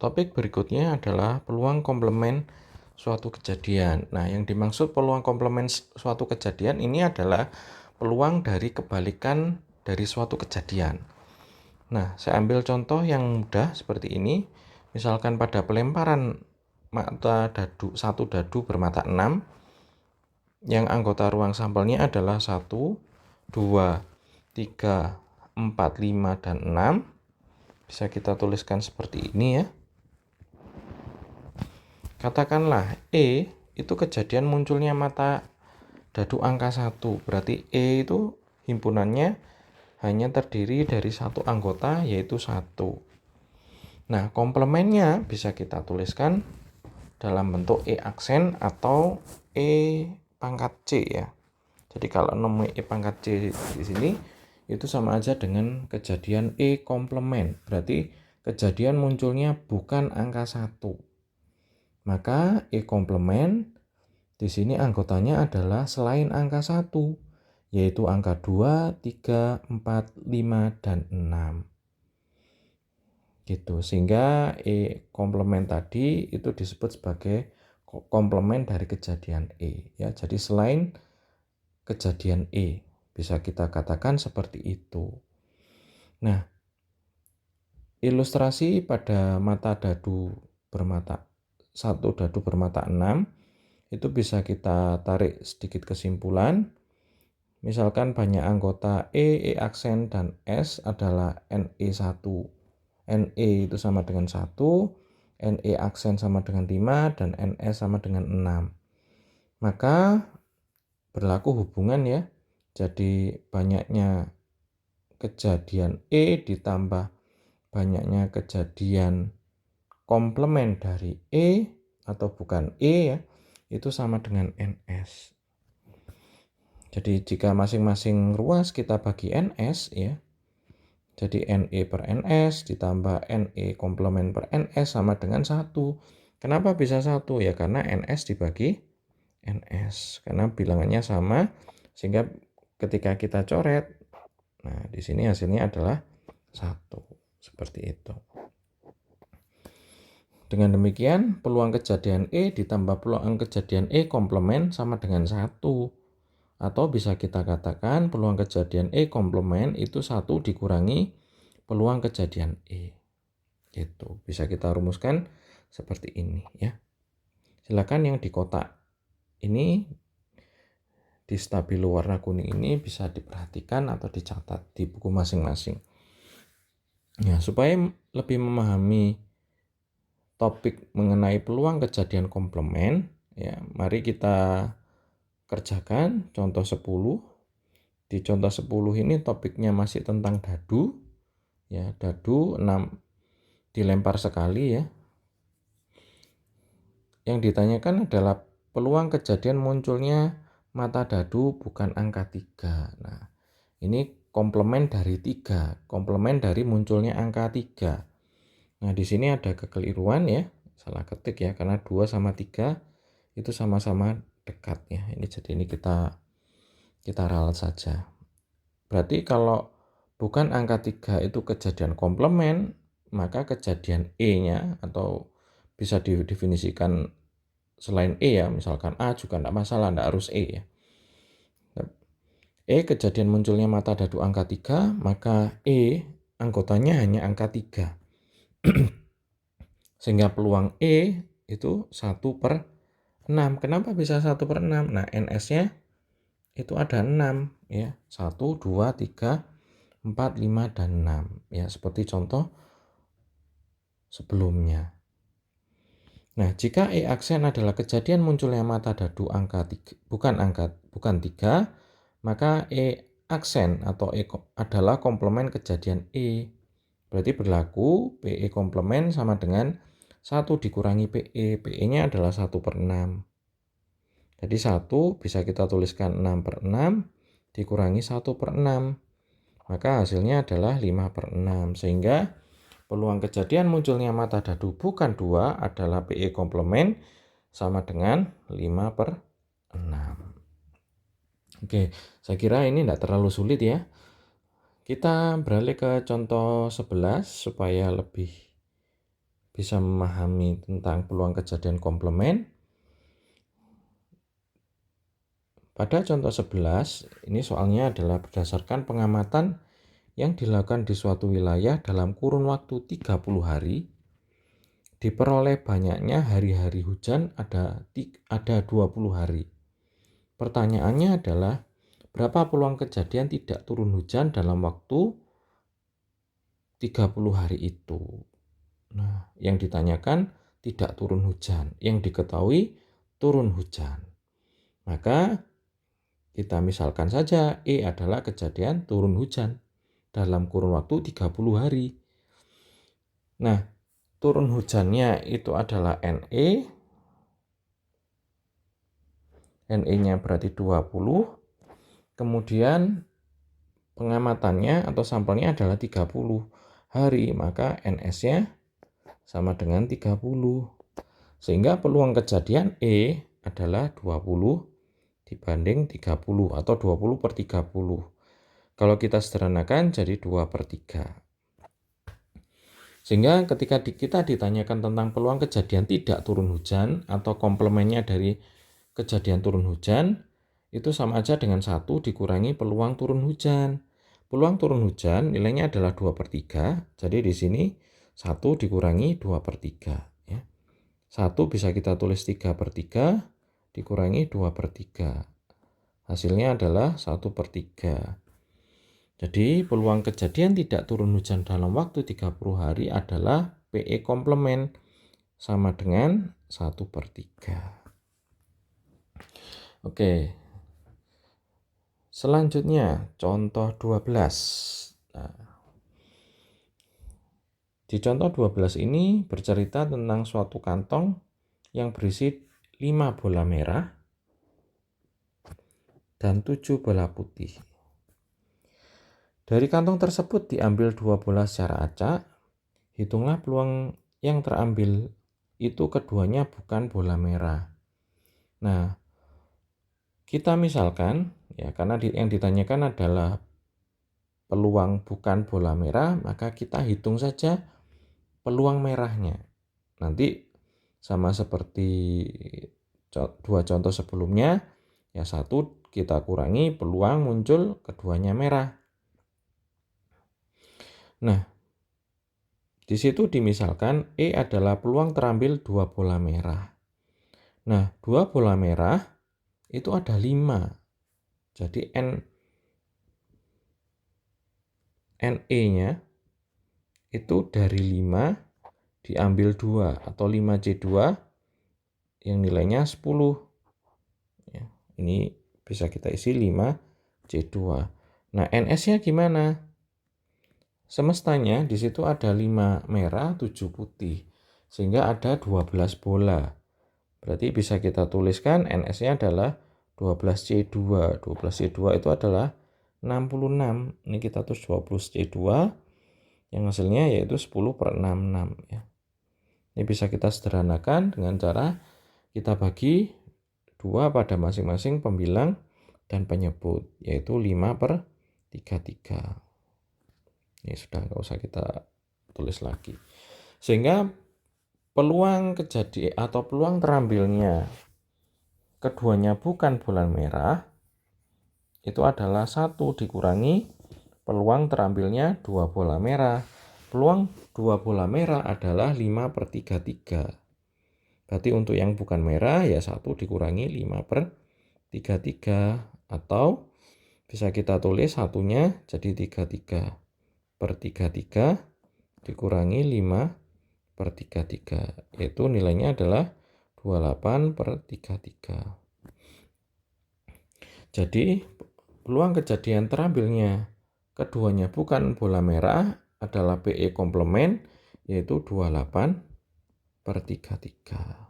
Topik berikutnya adalah peluang komplement suatu kejadian. Nah, yang dimaksud peluang komplement suatu kejadian ini adalah peluang dari kebalikan dari suatu kejadian. Nah, saya ambil contoh yang mudah seperti ini. Misalkan pada pelemparan satu dadu bermata 6, yang anggota ruang sampelnya adalah 1, 2, 3, 4, 5, dan 6. Bisa kita tuliskan seperti ini ya. Katakanlah E itu kejadian munculnya mata dadu angka 1. Berarti E itu himpunannya hanya terdiri dari satu anggota, yaitu 1. Nah, komplemennya bisa kita tuliskan dalam bentuk E aksen atau E pangkat C ya. Jadi kalau nemu E pangkat C di sini itu sama aja dengan kejadian E komplement. Berarti kejadian munculnya bukan angka 1. Maka E komplement di sini anggotanya adalah selain angka 1, yaitu angka 2, 3, 4, 5, dan 6. Gitu. Sehingga E komplement tadi itu disebut sebagai komplement dari kejadian E ya. Jadi selain kejadian E, bisa kita katakan seperti itu. Nah, ilustrasi pada mata dadu bermata 1 dadu bermata 6 itu bisa kita tarik sedikit kesimpulan. Misalkan banyak anggota E aksen, dan S adalah NE1. NE itu sama dengan 1, NE aksen sama dengan 5, dan NS sama dengan 6. Maka berlaku hubungan ya. Jadi banyaknya kejadian E ditambah banyaknya kejadian komplement dari E atau bukan E ya, itu sama dengan NS. Jadi jika masing-masing ruas kita bagi NS ya, jadi NE per NS ditambah NE komplement per NS sama dengan 1. Kenapa bisa 1? Ya karena NS dibagi NS. Karena bilangannya sama, sehingga ketika kita coret, nah di sini hasilnya adalah 1. Seperti itu. Dengan demikian, peluang kejadian E ditambah peluang kejadian E komplement sama dengan 1. Atau bisa kita katakan peluang kejadian E komplement itu 1 dikurangi peluang kejadian E. Gitu. Bisa kita rumuskan seperti ini ya. Silakan yang di kotak ini, di stabilo warna kuning ini bisa diperhatikan atau dicatat di buku masing-masing. Ya, supaya lebih memahami topik mengenai peluang kejadian komplement, ya, mari kita kerjakan contoh 10. Di contoh 10 ini topiknya masih tentang dadu. Ya, dadu 6 dilempar sekali ya. Yang ditanyakan adalah peluang kejadian munculnya mata dadu bukan angka 3. Nah, ini komplement dari 3, komplement dari munculnya angka 3. Nah, di sini ada kekeliruan ya, salah ketik ya, karena 2 sama 3 itu sama-sama dekat ya. Jadi ini kita ralat saja. Berarti kalau bukan angka 3 itu kejadian komplement, maka kejadian E-nya atau bisa didefinisikan selain E ya, misalkan A juga tidak masalah, tidak harus E ya. E kejadian munculnya mata dadu angka 3, maka E anggotanya hanya angka 3. Sehingga peluang E itu 1 per 6. Kenapa bisa 1 per 6? Nah, NS-nya itu ada 6 ya. 1, 2, 3, 4, 5, dan 6 ya, seperti contoh sebelumnya. Nah, jika E aksen adalah kejadian munculnya mata dadu angka 3, bukan 3, maka E aksen atau E adalah komplement kejadian E. Berarti berlaku PE komplement sama dengan 1 dikurangi PE. PE-nya adalah 1 per 6. Jadi 1 bisa kita tuliskan 6 per 6 dikurangi 1 per 6. Maka hasilnya adalah 5 per 6. Sehingga peluang kejadian munculnya mata dadu bukan 2 adalah PE komplement sama dengan 5 per 6. Oke, saya kira ini tidak terlalu sulit ya. Kita beralih ke contoh 11 supaya lebih bisa memahami tentang peluang kejadian komplement. Pada contoh 11, ini soalnya adalah berdasarkan pengamatan yang dilakukan di suatu wilayah dalam kurun waktu 30 hari, diperoleh banyaknya hari-hari hujan ada 20 hari. Pertanyaannya adalah, berapa peluang kejadian tidak turun hujan dalam waktu 30 hari itu? Nah, yang ditanyakan tidak turun hujan, yang diketahui turun hujan. Maka kita misalkan saja E adalah kejadian turun hujan dalam kurun waktu 30 hari. Nah, turun hujannya itu adalah NE. NE-nya berarti 20. Kemudian pengamatannya atau sampelnya adalah 30 hari, maka NS-nya sama dengan 30. Sehingga peluang kejadian E adalah 20 dibanding 30 atau 20 per 30. Kalau kita sederhanakan jadi 2 per 3. Sehingga ketika kita ditanyakan tentang peluang kejadian tidak turun hujan atau komplemennya dari kejadian turun hujan, itu sama aja dengan 1 dikurangi peluang turun hujan. Peluang turun hujan nilainya adalah 2 per 3, jadi di sini 1 dikurangi 2 per 3. Ya. 1 bisa kita tulis 3 per 3 dikurangi 2 per 3. Hasilnya adalah 1 per 3. Jadi peluang kejadian tidak turun hujan dalam waktu 30 hari adalah PE komplement sama dengan 1 per 3. Oke. Selanjutnya contoh 12. Nah, di contoh 12 ini bercerita tentang suatu kantong yang berisi 5 bola merah dan 7 bola putih. Dari kantong tersebut diambil 2 bola secara acak. Hitunglah peluang yang terambil itu keduanya bukan bola merah. Nah, kita misalkan ya, karena yang ditanyakan adalah peluang bukan bola merah, maka kita hitung saja peluang merahnya. Nanti sama seperti dua contoh sebelumnya, ya 1 kita kurangi peluang muncul keduanya merah. Nah, di situ dimisalkan E adalah peluang terambil 2 bola merah. Nah, 2 bola merah itu ada 5. Jadi NE-nya itu dari 5 diambil 2 atau 5C2 yang nilainya 10. Ya, ini bisa kita isi 5C2. Nah, NS-nya gimana? Semestanya di situ ada 5 merah, 7 putih. Sehingga ada 12 bola. Berarti bisa kita tuliskan NS-nya adalah 12C2. 12C2 itu adalah 66. Ini kita tulis 12C2 yang hasilnya yaitu 10 per 66. Ya. Ini bisa kita sederhanakan dengan cara kita bagi 2 pada masing-masing pembilang dan penyebut, yaitu 5 per 33. Ini sudah nggak usah kita tulis lagi. Sehingga peluang kejadian atau peluang terambilnya keduanya bukan bola merah itu adalah 1 dikurangi peluang terambilnya 2 bola merah. Peluang 2 bola merah adalah 5 per 33. Berarti untuk yang bukan merah ya 1 dikurangi 5 per 33. Atau bisa kita tulis satunya jadi 33 per 33 dikurangi 5 per 33. Yaitu nilainya adalah 28 per 33. Jadi peluang kejadian terambilnya keduanya bukan bola merah adalah PE komplement, yaitu 28 per 33.